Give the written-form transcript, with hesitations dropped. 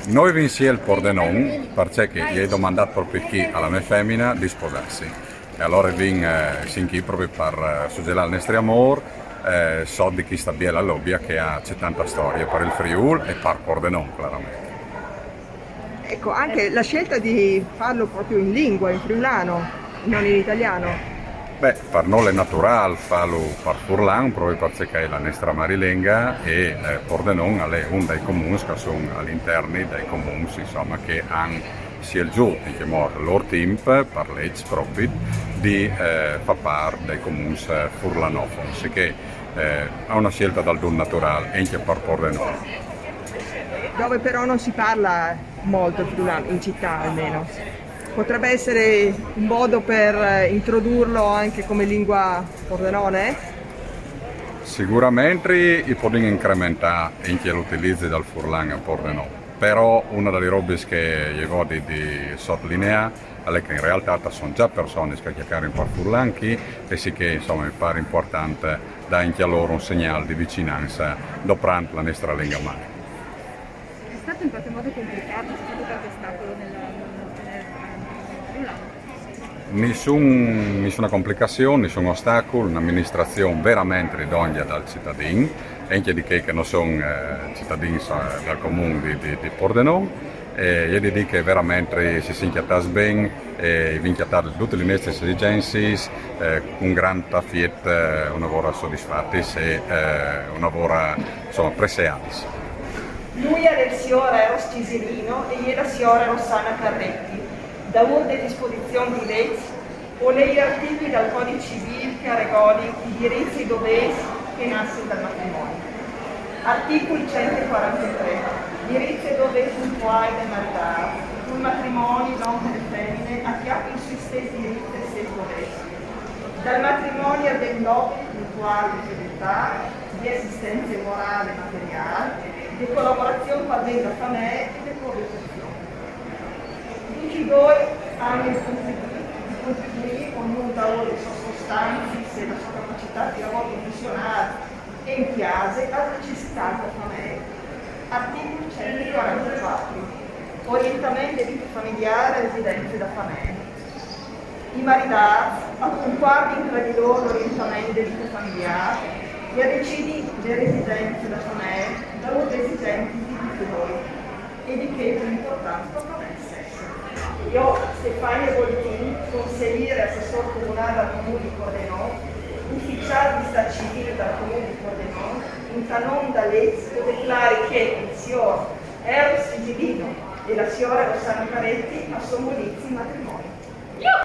Noi vinsi il Pordenone perché gli hai domandato proprio chi alla mia femmina di sposarsi. E allora vin sin qui proprio per suggelare il nostro amore, so di chi sta bene la lobbia che c'è tanta storia per il Friul e per Pordenone, chiaramente. Ecco, anche la scelta di farlo proprio in lingua, in friulano, non in italiano. Beh, per noi è naturale farlo per Furlan, proprio perché è la nostra marilenga e Pordenone è uno dei comuni che sono all'interno dei comuni, insomma, che hanno sia il giù, diciamo, loro team per legge proprio di far parte dei comuni furlanofoni, che è una scelta dal dun naturale anche per Pordenone. Dove però non si parla molto il friulano, in città almeno. Potrebbe essere un modo per introdurlo anche come lingua pordenone? Sicuramente può incrementare anche l'utilizzo del Furlan a Pordenone, però una delle robe che io di sottolineare è che in realtà sono già persone che chiacchierano per Furlan e sì che insomma mi pare importante dare anche a loro un segnale di vicinanza dopo la nostra lingua madre. È stato in qualche modo complicato, soprattutto perché è stato nel friulano. Nessuna complicazione, nessun ostacolo, un'amministrazione veramente idonea dal cittadino, anche di che non sono cittadini del comune di Pordenone. E io dico che veramente si inchiatta bene, vinchiattare tutte le nostre esigenze, un grande affietto, una vora soddisfatti e una vora insomma preseatis. Lui era il signore Eros Cisilino e io la signora Rossana Carretti. Da una delle disposizioni di legge o lei articoli dal Codice Civile che regoli i diritti e i doveri che nascono dal matrimonio. Articolo 143. Diritti e doveri puntuali del maritato. Un matrimonio, l'uomo e le femmine, abbiano i suoi stessi diritti e i stessi doveri. Dal matrimonio degli obblighi puntuali di fedeltà, di assistenza morale e materiale, di collaborazione con la famiglia e di cooperazione. Tutti i due hanno il compito di contribuire ognuno da loro le sue sostanze e la sua capacità di lavoro professionale e in chiesa alle necessità della famiglia. Articolo 144. Orientamento di vita familiare e residenze da famiglia. I maritati accompagnano tra di loro l'orientamento di vita familiare e decidi le residenze da famiglia da loro esigenze di tutti voi e di che è più importante potrebbe essere. Io, Stefania Voltini, consigliere assessore comunale al Comune di Pordenone, ufficiale di Stato civile dal Comune di Pordenone, in canon da legge declari che il signor Eros Sigilino e la signora Rossana Caretti assommolizzi il matrimonio.